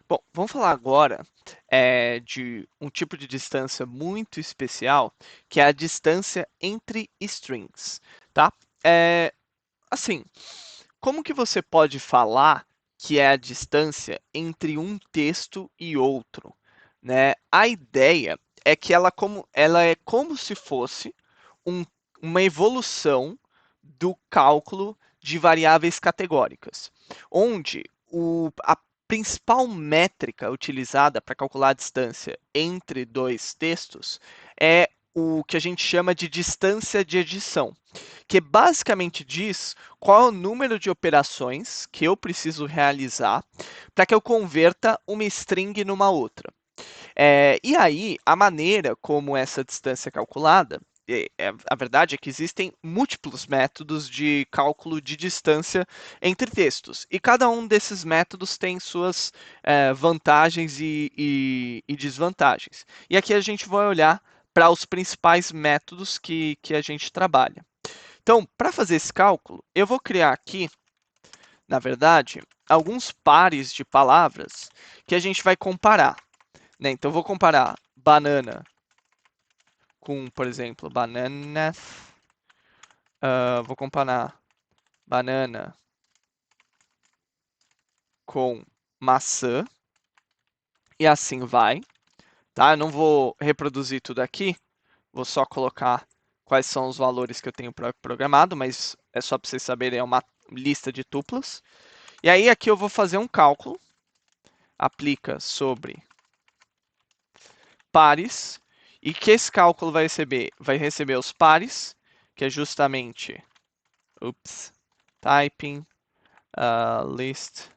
Bom, vamos falar agora de um tipo de distância muito especial, que é a distância entre strings, tá? É, assim, como que você pode falar que é a distância entre um texto e outro, né? A ideia é que ela é como se fosse um- uma evolução do cálculo de variáveis categóricas, onde a principal métrica utilizada para calcular a distância entre dois textos é o que a gente chama de distância de edição, que basicamente diz qual é o número de operações que eu preciso realizar para que eu converta uma string numa outra. E aí, a maneira como essa distância é calculada, a verdade é que existem múltiplos métodos de cálculo de distância entre textos, e cada um desses métodos tem suas vantagens e desvantagens. E aqui a gente vai olhar para os principais métodos que a gente trabalha. Então, para fazer esse cálculo, eu vou criar aqui, na verdade, alguns pares de palavras que a gente vai comparar, né? Então, eu vou comparar banana com, por exemplo, bananas. Vou comparar banana com maçã. E assim vai, tá? Eu não vou reproduzir tudo aqui. Vou só colocar quais são os valores que eu tenho programado, mas é só para vocês saberem, é uma lista de tuplas. E aí aqui eu vou fazer um cálculo. Aplica sobre pares. E que esse cálculo vai receber? Vai receber os pares, que é justamente typing list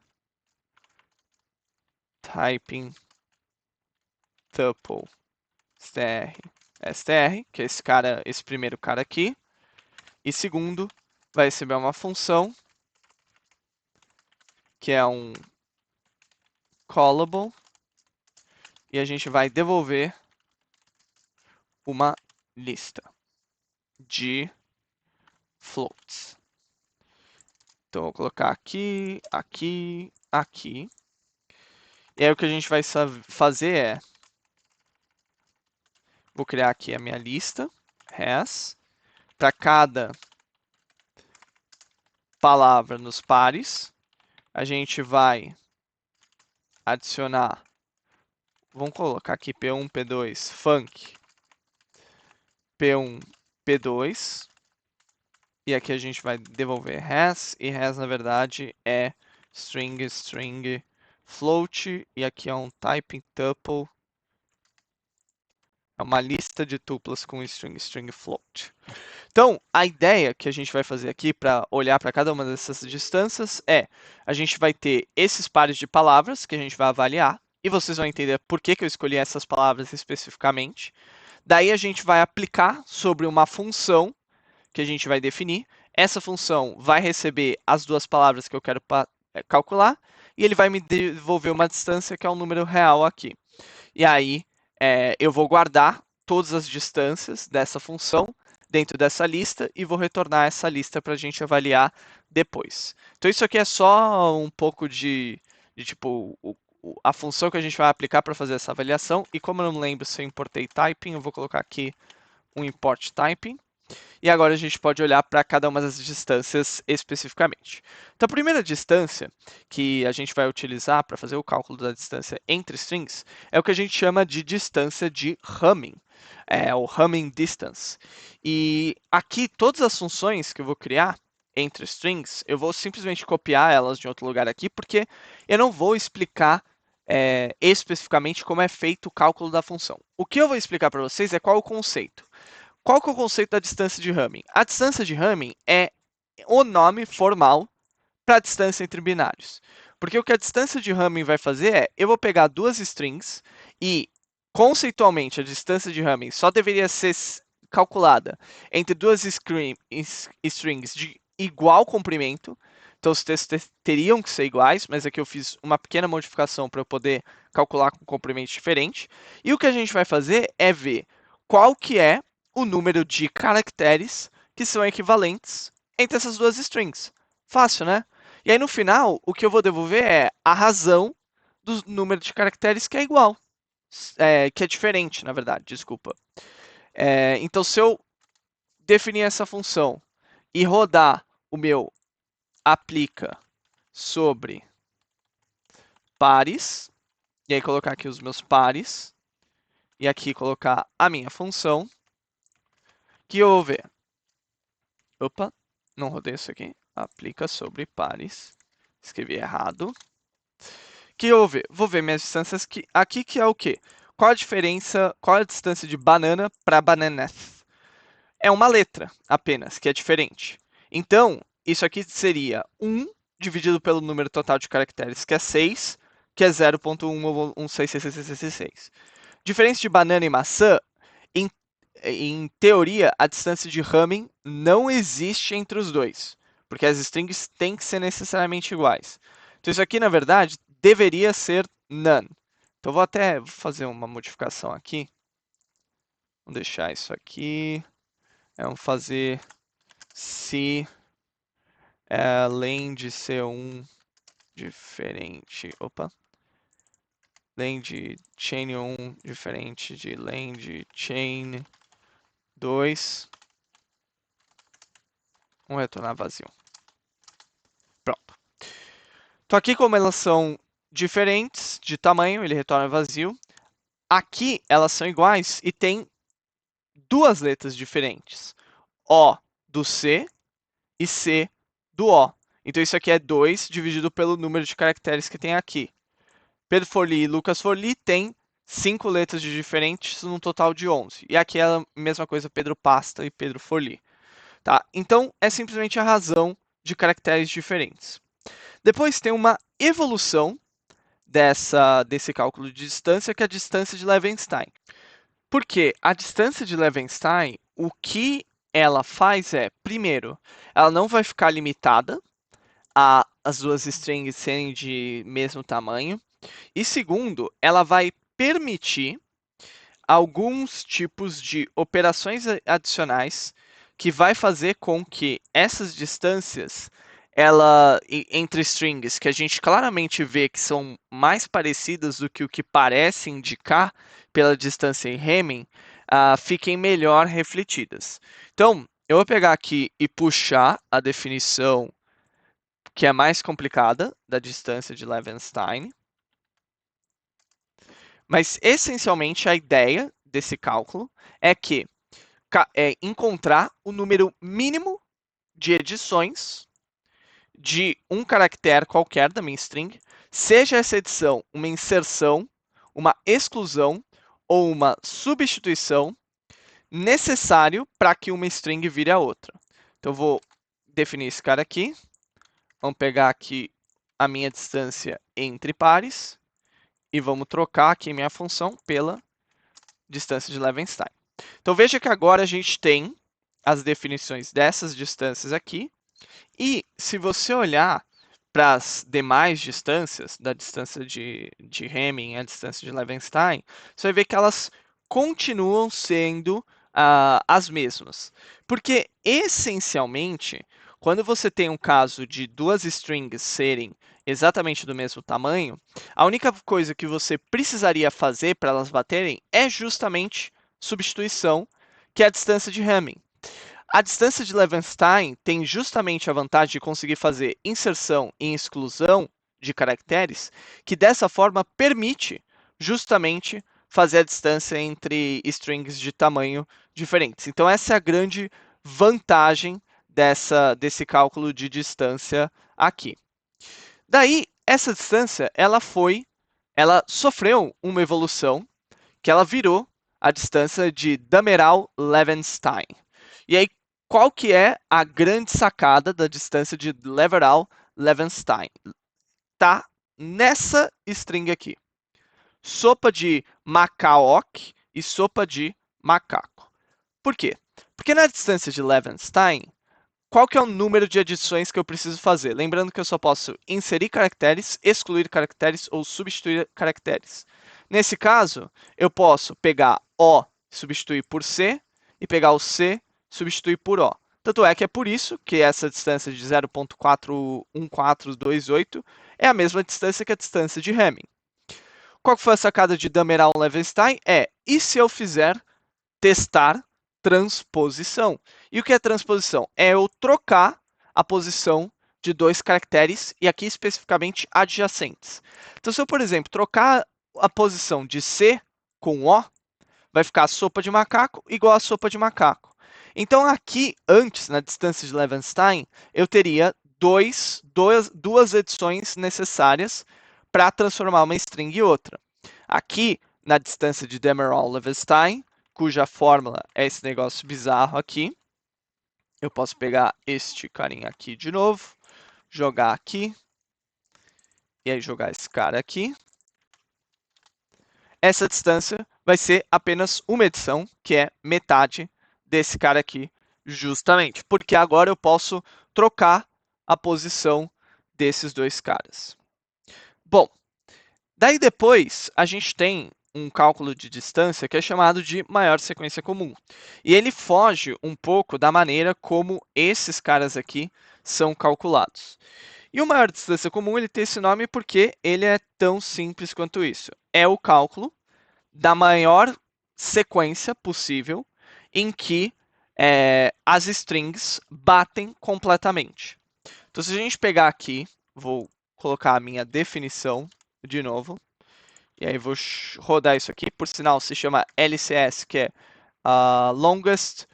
typing tuple str, que é esse primeiro cara aqui. E segundo, vai receber uma função, que é um callable, e a gente vai devolver uma lista de floats. Então, vou colocar aqui, aqui, aqui. E aí, o que a gente vai fazer é... Vou criar aqui a minha lista, has, para cada palavra nos pares. A gente vai adicionar, vamos colocar aqui P1, P2, funk, P1, P2. E aqui a gente vai devolver has, e has na verdade é string float, e aqui é um typing tuple, é uma lista de tuplas com string float. Então, a ideia que a gente vai fazer aqui para olhar para cada uma dessas distâncias é, a gente vai ter esses pares de palavras que a gente vai avaliar, e vocês vão entender por que eu escolhi essas palavras especificamente. Daí a gente vai aplicar sobre uma função que a gente vai definir. Essa função vai receber as duas palavras que eu quero calcular, e ele vai me devolver uma distância que é um número real aqui. E aí, eu vou guardar todas as distâncias dessa função dentro dessa lista e vou retornar essa lista para a gente avaliar depois. Então, isso aqui é só um pouco de tipo, a função que a gente vai aplicar para fazer essa avaliação. E como eu não lembro se eu importei typing, eu vou colocar aqui um import typing. E agora a gente pode olhar para cada uma das distâncias especificamente. Então, a primeira distância que a gente vai utilizar para fazer o cálculo da distância entre strings é o que a gente chama de distância de Hamming, o Hamming distance. E aqui, todas as funções que eu vou criar entre strings, eu vou simplesmente copiar elas de outro lugar aqui, porque eu não vou explicar especificamente como é feito o cálculo da função. O que eu vou explicar para vocês é qual o conceito. Qual que é o conceito da distância de Hamming? A distância de Hamming é o nome formal para a distância entre binários. Porque o que a distância de Hamming vai fazer é, eu vou pegar duas strings e, conceitualmente, a distância de Hamming só deveria ser calculada entre duas strings de igual comprimento. Então, os textos teriam que ser iguais, mas aqui eu fiz uma pequena modificação para eu poder calcular com comprimento diferente. E o que a gente vai fazer é ver qual que é o número de caracteres que são equivalentes entre essas duas strings. Fácil, né? E aí, no final, o que eu vou devolver é a razão do número de caracteres que é igual, que é diferente, na verdade, desculpa. Então, se eu definir essa função e rodar o meu aplica sobre pares, e aí colocar aqui os meus pares, e aqui colocar a minha função, que eu vou ver. Opa, não rodei isso aqui. Aplica sobre pares. Escrevi errado. Que eu vou ver? Vou ver minhas distâncias aqui, que é o quê? Qual a diferença, qual a distância de banana para bananeth? É uma letra apenas, que é diferente. Então, isso aqui seria 1 dividido pelo número total de caracteres, que é 6, que é 0.1166666. Diferença de banana e maçã, em, em teoria, a distância de Hamming não existe entre os dois, porque as strings têm que ser necessariamente iguais. Então, isso aqui, na verdade, deveria ser none. Então, vou até fazer uma modificação aqui. Vou deixar isso aqui. Vamos fazer se além de ser um diferente. Opa! Land chain 1 diferente de land chain 2. Vamos retornar vazio. Pronto. Então aqui, como elas são diferentes de tamanho, ele retorna vazio. Aqui elas são iguais e tem duas letras diferentes. O do C e C do O. Então isso aqui é 2 dividido pelo número de caracteres que tem aqui. Pedro Forli e Lucas Forli têm 5 letras de diferentes num total de 11. E aqui é a mesma coisa Pedro Pasta e Pedro Forli. Tá? Então é simplesmente a razão de caracteres diferentes. Depois tem uma evolução desse cálculo de distância, que é a distância de Levenshtein. Porque a distância de Levenshtein, o que ela faz é, primeiro, ela não vai ficar limitada a as duas strings serem de mesmo tamanho. E segundo, ela vai permitir alguns tipos de operações adicionais que vai fazer com que essas distâncias entre strings, que a gente claramente vê que são mais parecidas do que o que parece indicar pela distância em Hamming, fiquem melhor refletidas. Então, eu vou pegar aqui e puxar a definição que é mais complicada da distância de Levenshtein. Mas, essencialmente, a ideia desse cálculo é que encontrar o número mínimo de edições de um caractere qualquer da minha string, seja essa edição uma inserção, uma exclusão ou uma substituição, necessário para que uma string vire a outra. Então, eu vou definir esse cara aqui. Vamos pegar aqui a minha distância entre pares e vamos trocar aqui minha função pela distância de Levenshtein. Então, veja que agora a gente tem as definições dessas distâncias aqui. E se você olhar para as demais distâncias, da distância de Hamming e a distância de Levenshtein, você vai ver que elas continuam sendo as mesmas. Porque, essencialmente, quando você tem um caso de duas strings serem exatamente do mesmo tamanho, a única coisa que você precisaria fazer para elas baterem é justamente substituição, que é a distância de Hamming. A distância de Levenshtein tem justamente a vantagem de conseguir fazer inserção e exclusão de caracteres, que dessa forma permite justamente fazer a distância entre strings de tamanho diferentes. Então essa é a grande vantagem desse cálculo de distância aqui. Daí, essa distância, ela sofreu uma evolução, que ela virou a distância de Dameral-Levenshtein. E aí, qual que é a grande sacada da distância de Dameral-Levenshtein? Tá nessa string aqui. Sopa de macaoc e sopa de macaco. Por quê? Porque na distância de Levenshtein, qual que é o número de adições que eu preciso fazer? Lembrando que eu só posso inserir caracteres, excluir caracteres ou substituir caracteres. Nesse caso, eu posso pegar O e substituir por C, e pegar o C substituir por O. Tanto é que é por isso que essa distância de 0.41428 é a mesma distância que a distância de Hamming. qual que foi a sacada de Damerau Levenstein? E se eu fizer testar transposição? E o que é transposição? É eu trocar a posição de dois caracteres, e aqui especificamente adjacentes. Então, se eu, por exemplo, trocar a posição de C com O, vai ficar sopa de macaco igual a sopa de macaco. Então, aqui, antes, na distância de Levenstein, eu teria duas edições necessárias para transformar uma string em outra. Aqui, na distância de Demerol-Levenstein, cuja fórmula é esse negócio bizarro aqui, eu posso pegar este carinha aqui de novo, jogar aqui, e aí jogar esse cara aqui. Essa distância vai ser apenas uma edição, que é metade desse cara aqui, justamente, porque agora eu posso trocar a posição desses dois caras. Bom, daí depois a gente tem um cálculo de distância que é chamado de maior sequência comum. E ele foge um pouco da maneira como esses caras aqui são calculados. E o maior distância comum ele tem esse nome porque ele é tão simples quanto isso. É o cálculo da maior sequência possível em que as strings batem completamente. Então, se a gente pegar aqui, vou colocar a minha definição de novo, e aí vou rodar isso aqui, por sinal se chama LCS, que é Longest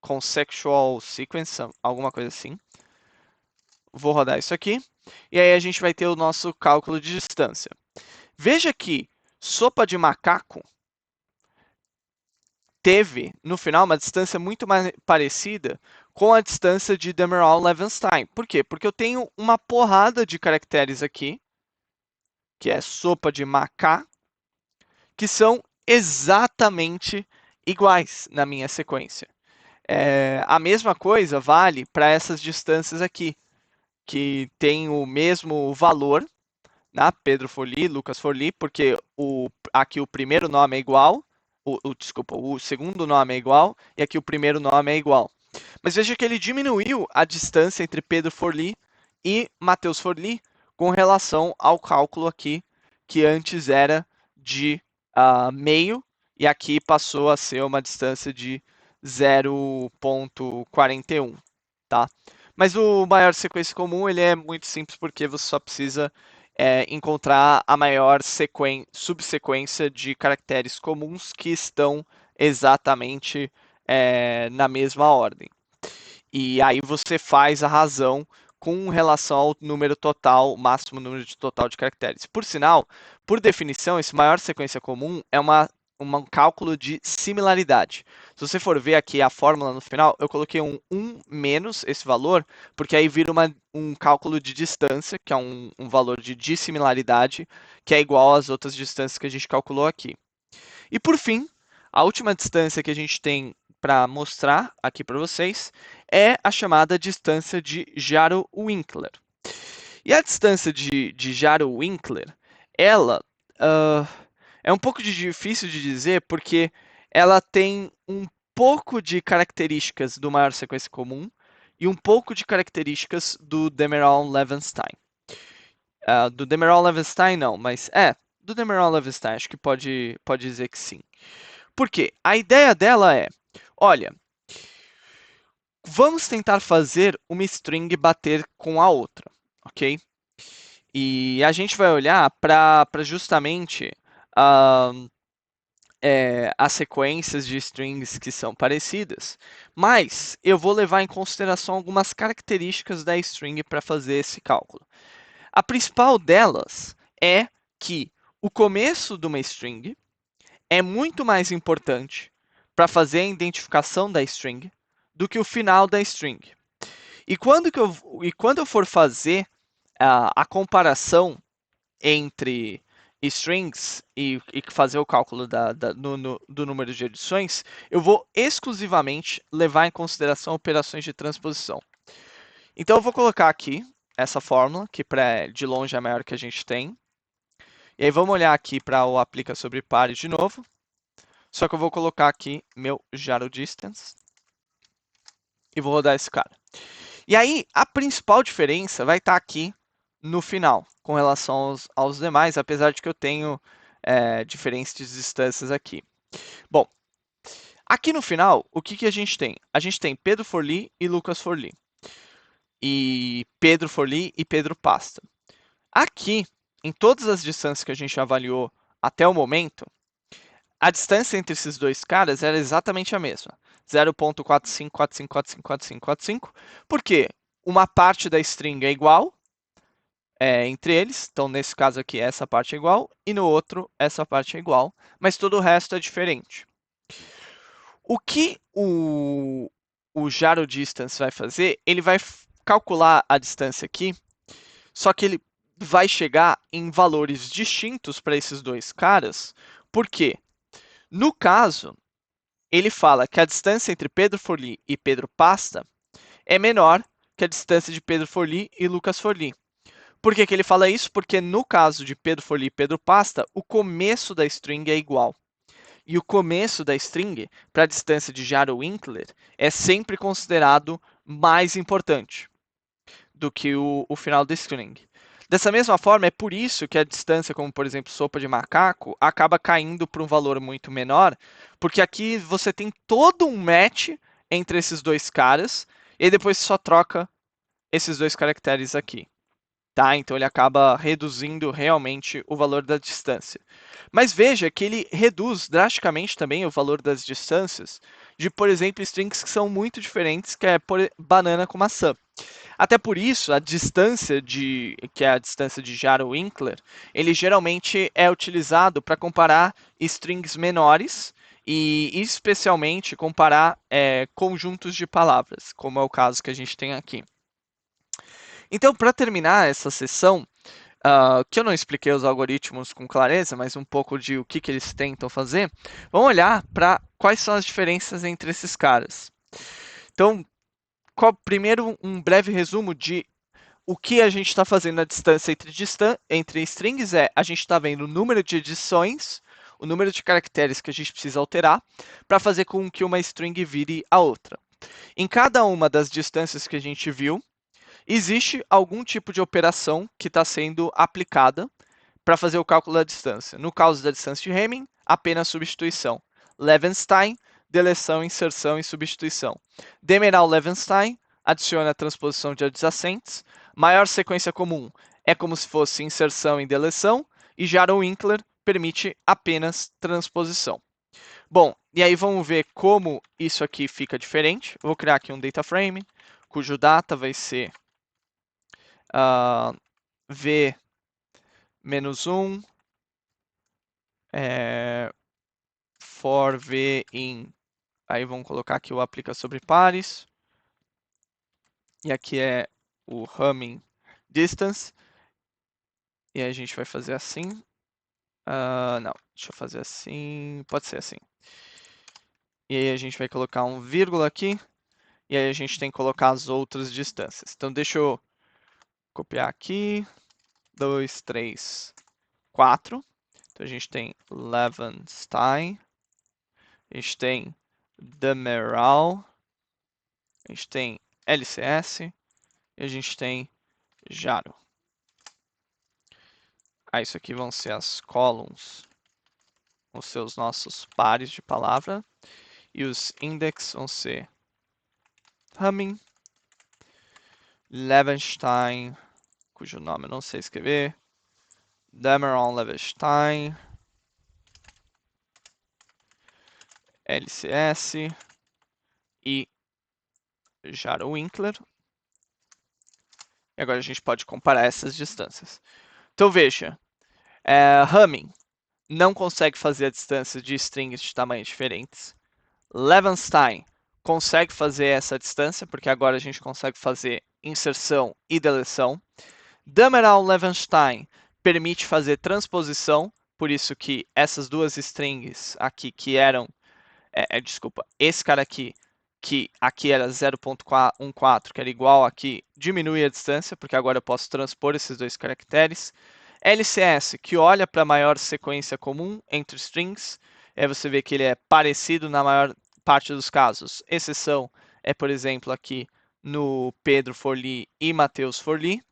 Conceptual Sequence, alguma coisa assim. Vou rodar isso aqui, e aí a gente vai ter o nosso cálculo de distância. Veja que sopa de macaco teve, no final, uma distância muito mais parecida com a distância de Demerol-Levenstein. Por quê? Porque eu tenho uma porrada de caracteres aqui, que é sopa de macá, que são exatamente iguais na minha sequência. A mesma coisa vale para essas distâncias aqui, que tem o mesmo valor, né? Pedro Forli, Lucas Forli, porque aqui o primeiro nome é igual, desculpa, o segundo nome é igual, e aqui o primeiro nome é igual. Mas veja que ele diminuiu a distância entre Pedro Forli e Matheus Forli com relação ao cálculo aqui, que antes era de meio, e aqui passou a ser uma distância de 0,41, tá? Mas o maior sequência comum ele é muito simples porque você só precisa encontrar a maior subsequência de caracteres comuns que estão exatamente na mesma ordem. E aí você faz a razão com relação ao número total, máximo número total de caracteres. Por sinal, por definição, esse maior sequência comum é um cálculo de similaridade. Se você for ver aqui a fórmula no final, eu coloquei um menos esse valor, porque aí vira um cálculo de distância, que é um valor de dissimilaridade, que é igual às outras distâncias que a gente calculou aqui. E por fim, a última distância que a gente tem para mostrar aqui para vocês é a chamada distância de Jaro-Winkler. E a distância de Jaro-Winkler, ela é um pouco difícil de dizer porque ela tem um pouco de características do maior sequência comum e um pouco de características do Demerol-Levenstein. Do Demerol-Levenstein não, mas do Demerol-Levenstein acho que pode dizer que sim. Por quê? A ideia dela é, olha, vamos tentar fazer uma string bater com a outra, ok? E a gente vai olhar para justamente as sequências de strings que são parecidas, mas eu vou levar em consideração algumas características da string para fazer esse cálculo. A principal delas é que o começo de uma string é muito mais importante para fazer a identificação da string do que o final da string. E quando eu for fazer a comparação entre strings e fazer o cálculo do número de edições, eu vou exclusivamente levar em consideração operações de transposição. Então eu vou colocar aqui essa fórmula, que de longe é a maior que a gente tem. E aí vamos olhar aqui para o aplica sobre pare de novo. Só que eu vou colocar aqui meu Jaro Distance e vou rodar esse cara. E aí, a principal diferença vai estar aqui no final, com relação aos demais, apesar de que eu tenho diferentes distâncias aqui. Bom, aqui no final, o que a gente tem? A gente tem Pedro Forli e Lucas Forli. E Pedro Forli e Pedro Pasta. Aqui, em todas as distâncias que a gente avaliou até o momento, a distância entre esses dois caras era exatamente a mesma. 0.4545454545, porque uma parte da string é igual entre eles, então nesse caso aqui essa parte é igual, e no outro essa parte é igual, mas todo o resto é diferente. O que o Gyro Distance vai fazer, ele vai calcular a distância aqui, só que ele vai chegar em valores distintos para esses dois caras, porque no caso, ele fala que a distância entre Pedro Forli e Pedro Pasta é menor que a distância de Pedro Forli e Lucas Forli. Por que ele fala isso? Porque no caso de Pedro Forli e Pedro Pasta, o começo da string é igual. E o começo da string, para a distância de Jaro-Winkler, é sempre considerado mais importante do que o final da string. Dessa mesma forma, é por isso que a distância, como por exemplo sopa de macaco, acaba caindo para um valor muito menor, porque aqui você tem todo um match entre esses dois caras, e depois só troca esses dois caracteres aqui. Tá? Então ele acaba reduzindo realmente o valor da distância. Mas veja que ele reduz drasticamente também o valor das distâncias de, por exemplo, strings que são muito diferentes, que é banana com maçã. Até por isso, a distância que é a distância de Jaro-Winkler, ele geralmente é utilizado para comparar strings menores e especialmente comparar conjuntos de palavras, como é o caso que a gente tem aqui. Então, para terminar essa sessão, que eu não expliquei os algoritmos com clareza, mas um pouco de o que eles tentam fazer, vamos olhar para quais são as diferenças entre esses caras. Então, primeiro, um breve resumo de o que a gente está fazendo na distância entre strings a gente está vendo o número de edições, o número de caracteres que a gente precisa alterar para fazer com que uma string vire a outra. Em cada uma das distâncias que a gente viu, existe algum tipo de operação que está sendo aplicada para fazer o cálculo da distância. No caso da distância de Hamming, apenas substituição. Levenstein, deleção, inserção e substituição. Demeral-Levenstein adiciona a transposição de adjacentes. Maior sequência comum é como se fosse inserção e deleção. E Jaro-Winkler permite apenas transposição. Bom, e aí vamos ver como isso aqui fica diferente. Eu vou criar aqui um data frame, cujo data vai ser v-1 for v in, aí vamos colocar aqui o aplica sobre pares, e aqui é o Hamming distance, e a gente vai fazer assim, não, deixa eu fazer assim, pode ser assim. E aí a gente vai colocar um vírgula aqui, e aí a gente tem que colocar as outras distâncias. Então deixa eu copiar aqui, 2, 3, 4. Então a gente tem Levenstein, a gente tem Demeral, a gente tem LCS e a gente tem Jaro. Isso aqui vão ser as columns, os seus nossos pares de palavra, e os index vão ser Hamming, Levenstein, cujo nome eu não sei escrever, Demeral-Levenstein, LCS e Jaro-Winkler. E agora a gente pode comparar essas distâncias. Então veja, Hamming não consegue fazer a distância de strings de tamanhos diferentes. Levenstein consegue fazer essa distância, porque agora a gente consegue fazer inserção e deleção. Demeral-Levenstein permite fazer transposição, por isso que essas duas strings aqui que eram, desculpa, esse cara aqui, que aqui era 0.14, que era igual aqui, diminui a distância, porque agora eu posso transpor esses dois caracteres. LCS, que olha para a maior sequência comum entre strings, você vê que ele é parecido na maior parte dos casos. Exceção é, por exemplo, aqui no Pedro Forli e Matheus Forli.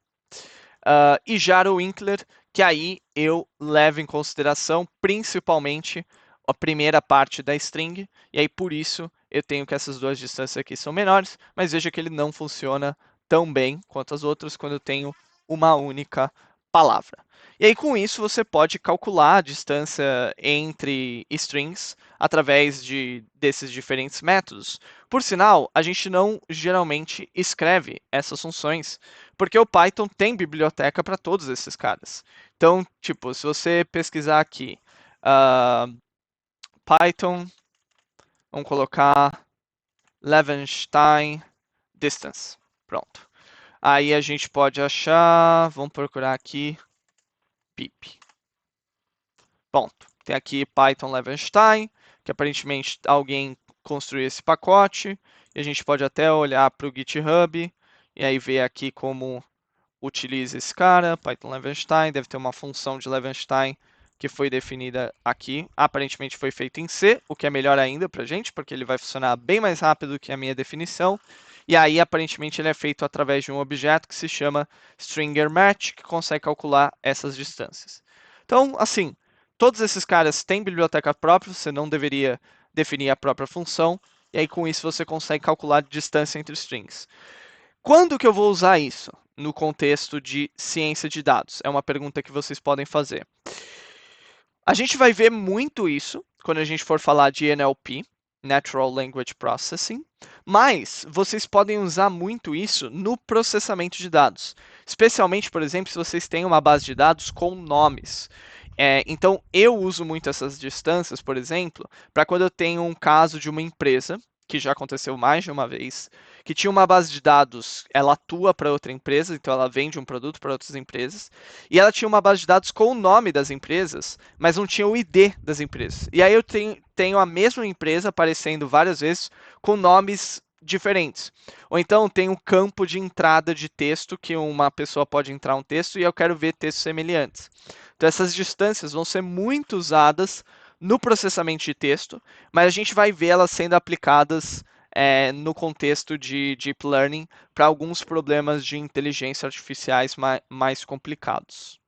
e Jaro Winkler, que aí eu levo em consideração principalmente a primeira parte da string, e aí por isso eu tenho que essas duas distâncias aqui são menores, mas veja que ele não funciona tão bem quanto as outras quando eu tenho uma única palavra. E aí com isso você pode calcular a distância entre strings através desses diferentes métodos. Por sinal, a gente não geralmente escreve essas funções, porque o Python tem biblioteca para todos esses caras. Então, tipo, se você pesquisar aqui, Python, vamos colocar Levenstein Distance. Pronto. Aí a gente pode achar, vamos procurar aqui, pip. Pronto. Tem aqui Python Levenstein, que aparentemente alguém construiu esse pacote. E a gente pode até olhar para o GitHub e aí ver aqui como utiliza esse cara, Python Levenstein, deve ter uma função de Levenstein que foi definida aqui. Aparentemente foi feito em C, o que é melhor ainda para a gente, porque ele vai funcionar bem mais rápido que a minha definição. E aí, aparentemente, ele é feito através de um objeto que se chama stringermatch, que consegue calcular essas distâncias. Então, assim, todos esses caras têm biblioteca própria, você não deveria definir a própria função, e aí com isso você consegue calcular a distância entre strings. Quando que eu vou usar isso no contexto de ciência de dados? É uma pergunta que vocês podem fazer. A gente vai ver muito isso quando a gente for falar de NLP, Natural Language Processing, mas vocês podem usar muito isso no processamento de dados, especialmente, por exemplo, se vocês têm uma base de dados com nomes. Então, eu uso muito essas distâncias, por exemplo, para quando eu tenho um caso de uma empresa, que já aconteceu mais de uma vez, que tinha uma base de dados, ela atua para outra empresa, então ela vende um produto para outras empresas, e ela tinha uma base de dados com o nome das empresas, mas não tinha o ID das empresas. E aí eu tenho a mesma empresa aparecendo várias vezes com nomes diferentes. Ou então tem um campo de entrada de texto que uma pessoa pode entrar um texto e eu quero ver textos semelhantes. Então essas distâncias vão ser muito usadas no processamento de texto, mas a gente vai ver elas sendo aplicadas no contexto de Deep Learning para alguns problemas de inteligência artificiais mais complicados.